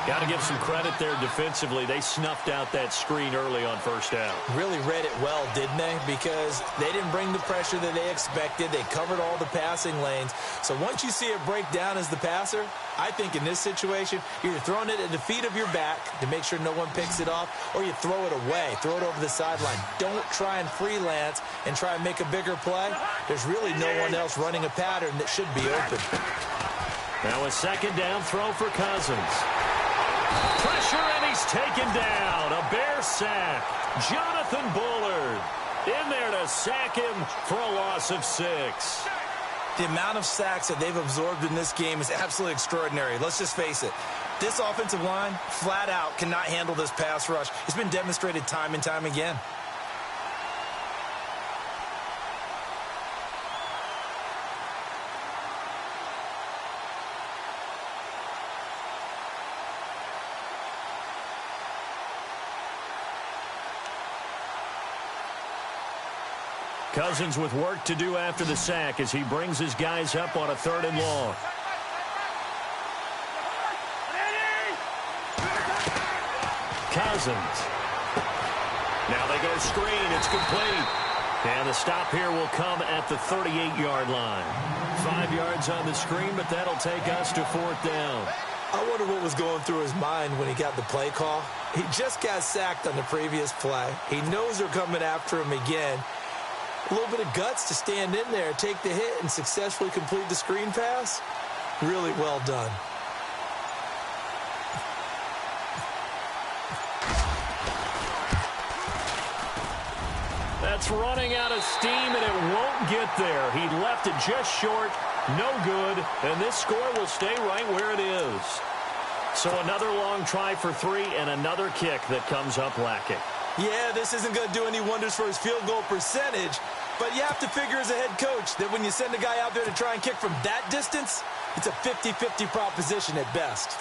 Got to give some credit there defensively. They snuffed out that screen early on 1st down. Really read it well, didn't they? Because they didn't bring the pressure that they expected. They covered all the passing lanes. So once you see it break down as the passer, I think in this situation, you're either throwing it at the feet of your back to make sure no one picks it off, or you throw it away, throw it over the sideline. Don't try and freelance and try and make a bigger play. There's really no one else running a pattern that should be open. Now a 2nd down throw for Cousins. Pressure, and he's taken down. A Bear sack. Jonathan Bullard in there to sack him for a loss of 6. The amount of sacks that they've absorbed in this game is absolutely extraordinary. Let's just face it. This offensive line, flat out, cannot handle this pass rush. It's been demonstrated time and time again. Cousins with work to do after the sack as he brings his guys up on a 3rd and long. Cousins. Now they go screen. It's complete. And the stop here will come at the 38-yard line. 5 yards on the screen, but that'll take us to 4th down. I wonder what was going through his mind when he got the play call. He just got sacked on the previous play. He knows they're coming after him again. A little bit of guts to stand in there, take the hit, and successfully complete the screen pass. Really well done. That's running out of steam, and it won't get there. He left it just short, no good, and this score will stay right where it is. So another long try for 3 and another kick that comes up lacking. Yeah, this isn't going to do any wonders for his field goal percentage, but you have to figure as a head coach that when you send a guy out there to try and kick from that distance, it's a 50-50 proposition at best.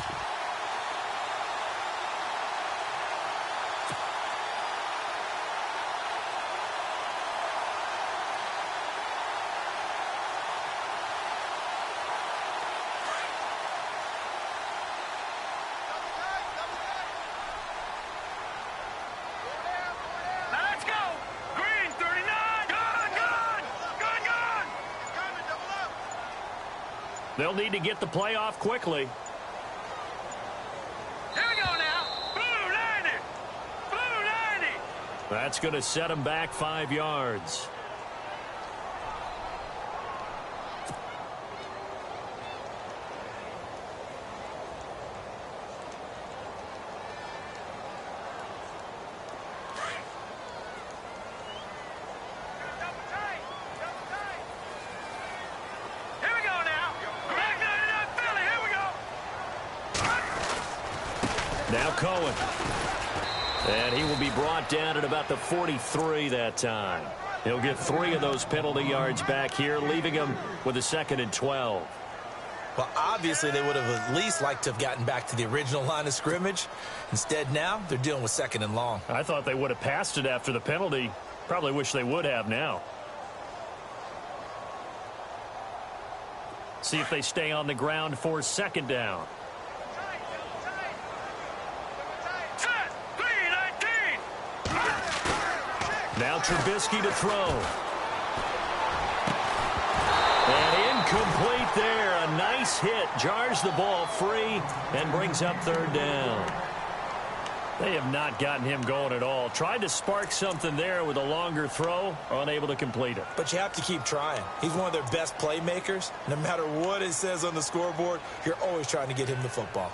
They'll need to get the play off quickly. Here we go now. Blue 90. Blue 90. That's going to set them back 5 yards. Now Cohen. And he will be brought down at about the 43 that time. He'll get 3 of those penalty yards back here, leaving him with a 2nd and 12. Well, obviously, they would have at least liked to have gotten back to the original line of scrimmage. Instead, now, they're dealing with 2nd and long. I thought they would have passed it after the penalty. Probably wish they would have now. See if they stay on the ground for 2nd down. Now Trubisky to throw. And incomplete there. A nice hit. Jars the ball free and brings up 3rd down. They have not gotten him going at all. Tried to spark something there with a longer throw. Unable to complete it. But you have to keep trying. He's one of their best playmakers. No matter what it says on the scoreboard, you're always trying to get him the football.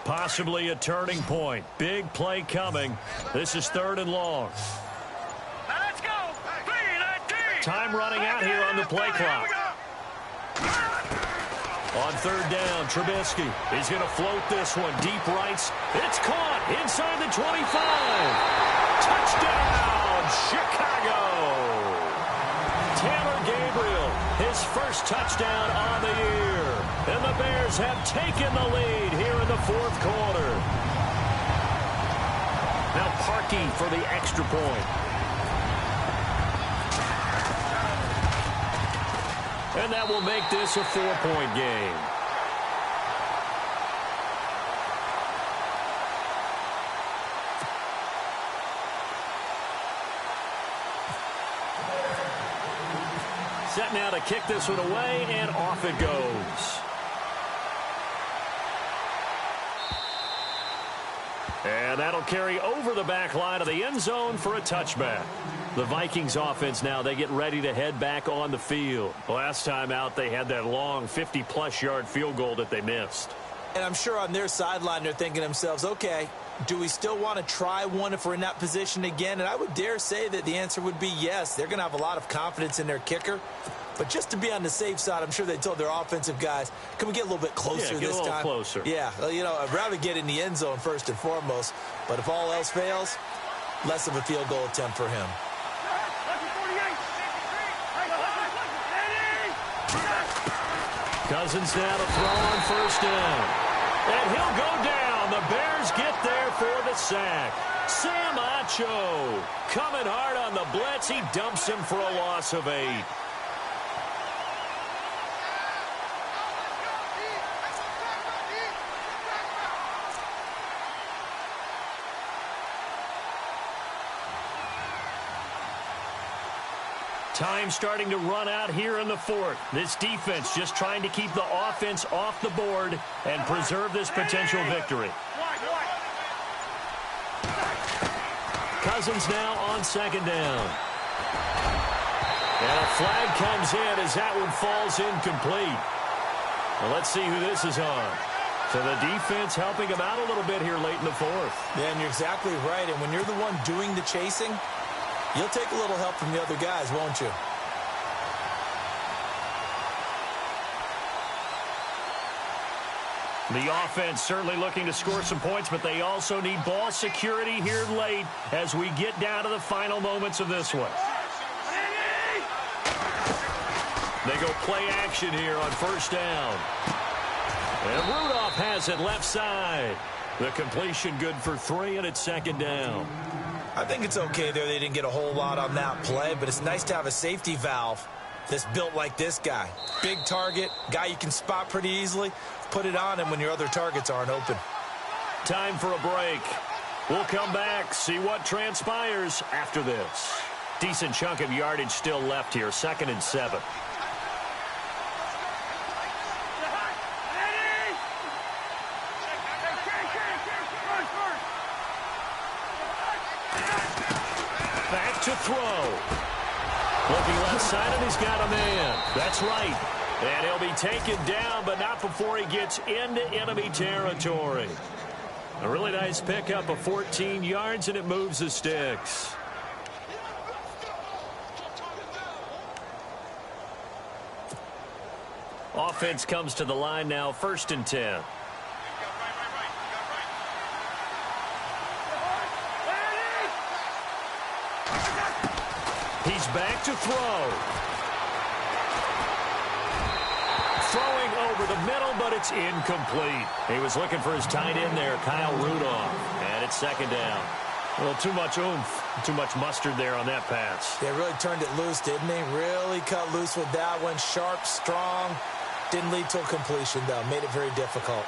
Possibly a turning point. Big play coming. This is 3rd and long. Let's go. Time running out here on the play clock. On 3rd down, Trubisky. He's going to float this one. Deep rights. It's caught inside the 25. Touchdown, Chicago. Taylor Gabriel, his first touchdown on the year. And the Bears have taken the lead here in the 4th quarter. Now Parkey for the extra point. And that will make this a 4-point game. Set now to kick this one away, and off it goes. And that'll carry over the back line of the end zone for a touchback. The Vikings offense now, they get ready to head back on the field. Last time out, they had that long 50-plus yard field goal that they missed. And I'm sure on their sideline, they're thinking to themselves, okay, do we still want to try one if we're in that position again? And I would dare say that the answer would be yes. They're going to have a lot of confidence in their kicker. But just to be on the safe side, I'm sure they told their offensive guys, can we get a little bit closer this time? Get a little closer. Yeah, well, you know, I'd rather get in the end zone first and foremost. But if all else fails, less of a field goal attempt for him. Cousins now to throw on 1st down. And he'll go down. The Bears get there for the sack. Sam Acho coming hard on the blitz. He dumps him for a loss of 8. Time starting to run out here in the 4th. This defense just trying to keep the offense off the board and preserve this potential victory. Cousins now on 2nd down. And a flag comes in as that one falls incomplete. Well, let's see who this is on. So the defense helping him out a little bit here late in the 4th. Yeah, and you're exactly right. And when you're the one doing the chasing, you'll take a little help from the other guys, won't you? The offense certainly looking to score some points, but they also need ball security here late as we get down to the final moments of this one. They go play action here on 1st down. And Rudolph has it left side. The completion good for 3, and it's 2nd down. I think it's okay there. They didn't get a whole lot on that play, but it's nice to have a safety valve that's built like this guy. Big target, guy you can spot pretty easily. Put it on him when your other targets aren't open. Time for a break. We'll come back, see what transpires after this. Decent chunk of yardage still left here, 2nd and 7. Back to throw. Looking left side, and he's got a man. That's right. And he'll be taken down, but not before he gets into enemy territory. A really nice pickup of 14 yards, and it moves the sticks. Offense comes to the line now, 1st and 10. He's back to throw. Throwing over the middle, but it's incomplete. He was looking for his tight end there, Kyle Rudolph. And it's 2nd down. A little too much oomph, too much mustard there on that pass. They really turned it loose, didn't they? Really cut loose with that one. Sharp, strong. Didn't lead to a completion, though. Made it very difficult.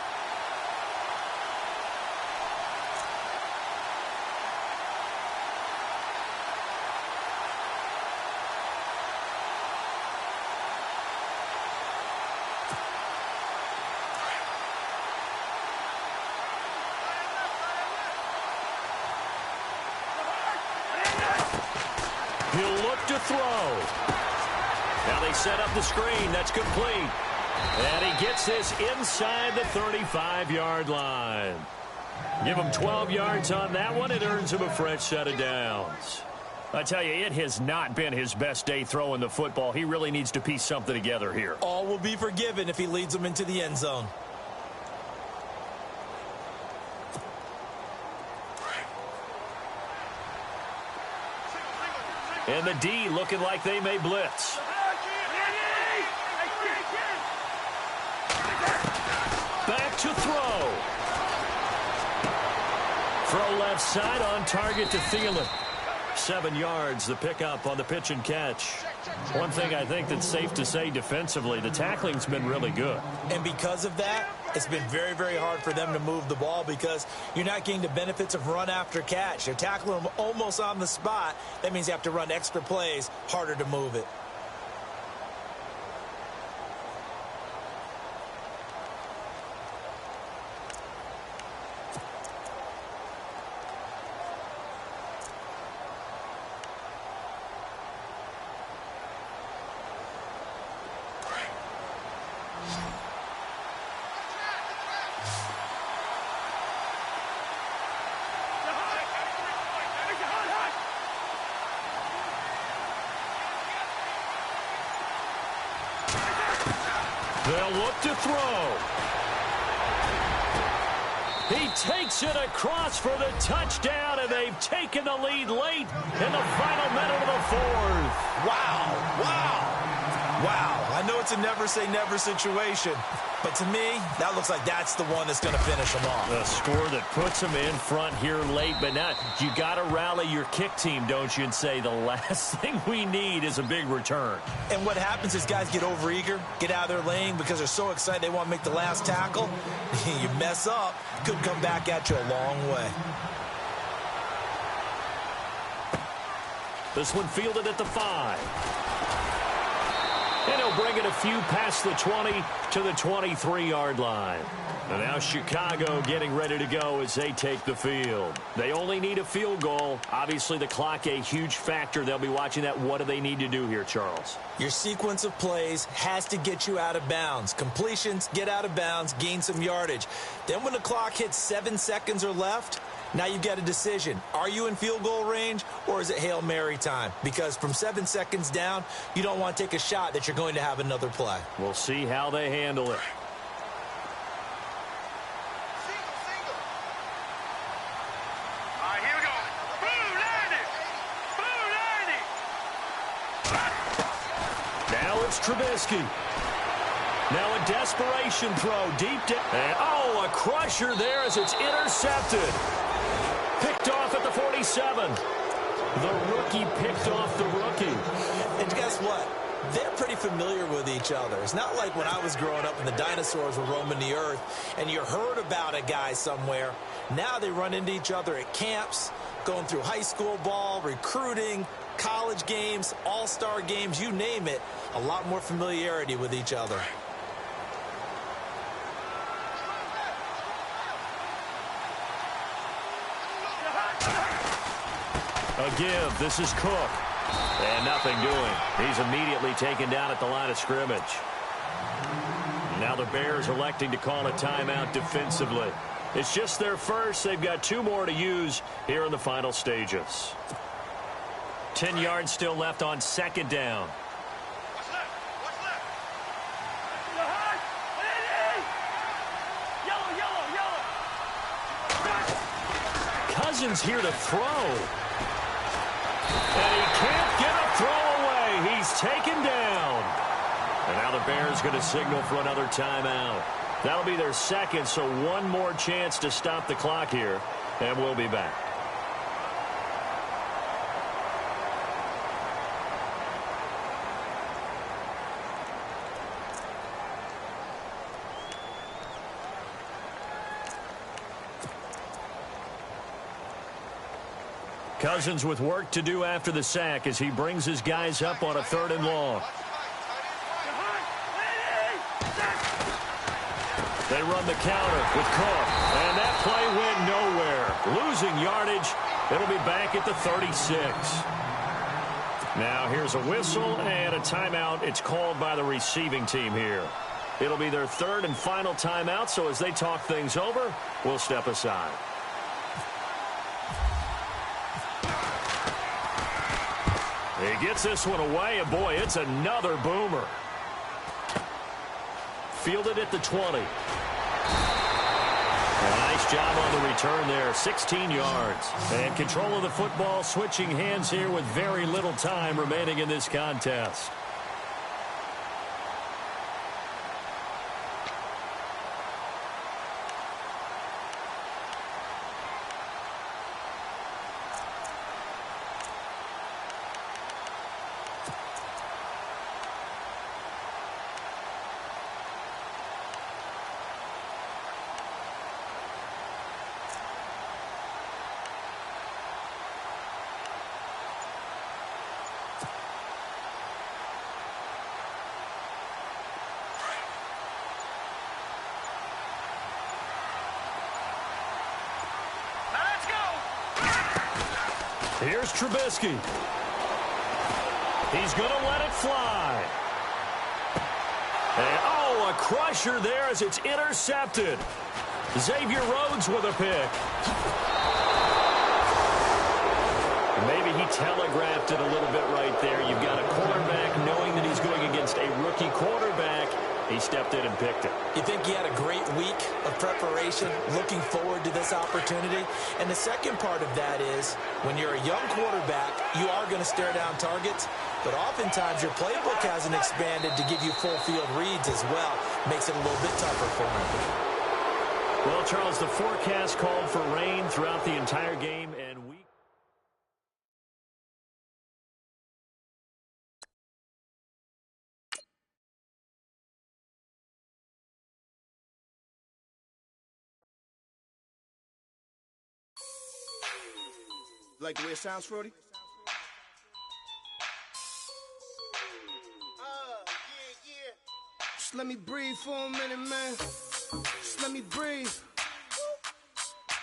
He'll look to throw. Now they set up the screen. That's complete. And he gets this inside the 35-yard line. Give him 12 yards on that one. It earns him a fresh set of downs. I tell you, it has not been his best day throwing the football. He really needs to piece something together here. All will be forgiven if he leads them into the end zone. And the D looking like they may blitz. Back to throw. Throw left side on target to Thielen. 7 yards, the pickup on the pitch and catch. One thing I think that's safe to say defensively, the tackling's been really good. And because of that, it's been very, very hard for them to move the ball because you're not getting the benefits of run after catch. They're tackling them almost on the spot. That means you have to run extra plays, harder to move it. They'll look to throw. He takes it across for the touchdown, and they've taken the lead late in the final minute of the 4th. Wow, wow, wow. I know it's a never-say-never situation, but to me, that looks like that's the one that's going to finish them off. A score that puts them in front here late, but now you got to rally your kick team, don't you, and say the last thing we need is a big return. And what happens is guys get overeager, get out of their lane because they're so excited they want to make the last tackle. You mess up, could come back at you a long way. This one fielded at the 5. And he'll bring it a few past the 20 to the 23-yard line. And now Chicago getting ready to go as they take the field. They only need a field goal. Obviously, the clock a huge factor. They'll be watching that. What do they need to do here, Charles? Your sequence of plays has to get you out of bounds. Completions, get out of bounds, gain some yardage. Then when the clock hits 7 seconds or left, now you've got a decision. Are you in field goal range or is it Hail Mary time? Because from 7 seconds down, you don't want to take a shot that you're going to have another play. We'll see how they handle it. All right, here we go. Blue 90. Now it's Trubisky. Now a desperation throw deep down. And, oh, a crusher there as it's intercepted. Picked off at the 47. The rookie picked off the rookie. And guess what? They're pretty familiar with each other. It's not like when I was growing up and the dinosaurs were roaming the earth and you heard about a guy somewhere. Now they run into each other at camps, going through high school ball, recruiting, college games, all-star games, you name it. A lot more familiarity with each other. A give. This is Cook. And nothing doing. He's immediately taken down at the line of scrimmage. Now the Bears electing to call a timeout defensively. It's just their first. They've got 2 more to use here in the final stages. 10 yards still left on second down. Cousins here to throw. And he can't get a throw away. He's taken down. And now the Bears going to signal for another timeout. That'll be their second, so 1 more chance to stop the clock here. And we'll be back. Cousins with work to do after the sack as he brings his guys up on a 3rd and long. They run the counter with Cook, and that play went nowhere. Losing yardage. It'll be back at the 36. Now here's a whistle and a timeout. It's called by the receiving team here. It'll be their 3rd and final timeout, so as they talk things over, we'll step aside. He gets this one away, and boy, it's another boomer. Fielded at the 20. Nice job on the return there, 16 yards. And control of the football, switching hands here with very little time remaining in this contest. Here's Trubisky. He's going to let it fly. And, oh, a crusher there as it's intercepted. Xavier Rhodes with a pick. Maybe he telegraphed it a little bit right there. You've got a quarterback knowing that he's going against a rookie quarterback. He stepped in and picked it. You think he had a great week of preparation, looking forward to this opportunity? And the second part of that is, when you're a young quarterback, you are going to stare down targets, but oftentimes your playbook hasn't expanded to give you full field reads as well. Makes it a little bit tougher for him. Well, Charles, the forecast called for rain throughout the entire game, and we... Like the way it sounds, Frody? Yeah. Just let me breathe for a minute, man. Just let me breathe.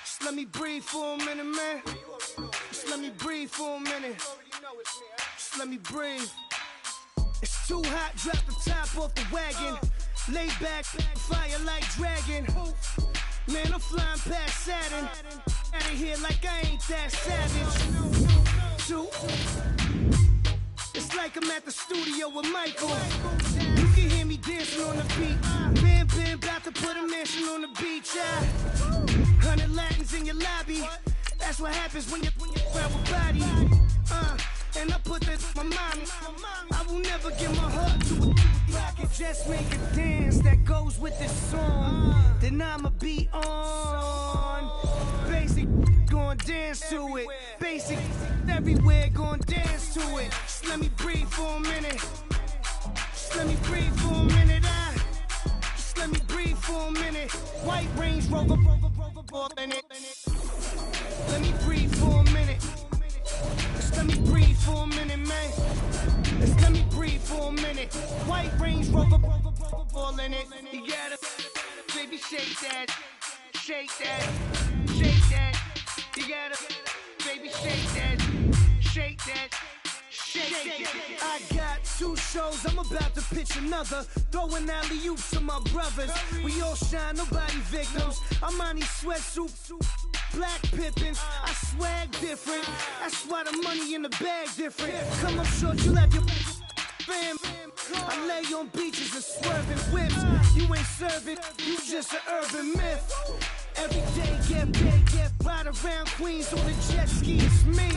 Just let me breathe for a minute, man. Just let me breathe for a minute. Just let me breathe. It's too hot, drop the top off the wagon. Lay back, fire like dragon. Man, I'm flying past Saturn. Out of here like I ain't that savage. It's like I'm at the studio with Michael. You can hear me dancing on the beat. Bam, about to put a mansion on the beach. 100 Latins in your lobby. That's what happens when you're around with body. And I put that in my mind. I will never give my heart to a I can just make a dance that goes with this song. Then I'ma be on. Basic, gon' dance to it. Basic, everywhere, gon' dance to it. Just let me breathe for a minute. Just let me breathe for a minute. Just let me breathe for a minute. White Range Rover, ball in it. Let me breathe for a minute. Just let me breathe for a minute, man. Just let me breathe for a minute. White Range Rover, ball in it. You gotta, baby, shake that. Shake that. Shake that. You gotta, baby, shake that. Shake that. Shake that. I got 2 shows, I'm about to pitch another. Throwing alley-oops to my brothers. We all shine, nobody victims. I'm on these sweatsuits, black Pippins. I swag different. That's why the money in the bag different. Come up short, you have your fam. I lay on beaches and swerving whips. You ain't serving, you just an urban myth. Every day get ride around Queens on a jet ski, it's me.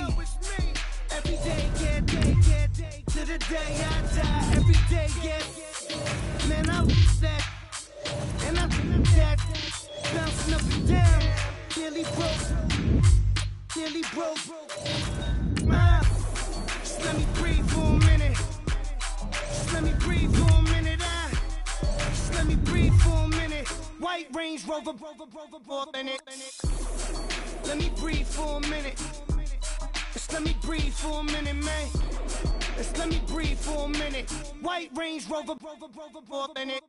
Every day get to the day I die. Every day get, man, I wish that, and I think that, bouncing up and down, nearly broke. Just let me breathe for a minute. Just let me breathe for a minute. Just let me breathe for a minute. White Range Rover, for a minute. Let me breathe for a minute. Just let me breathe for a minute, man. Just let me breathe for a minute. White Range Rover, for a minute.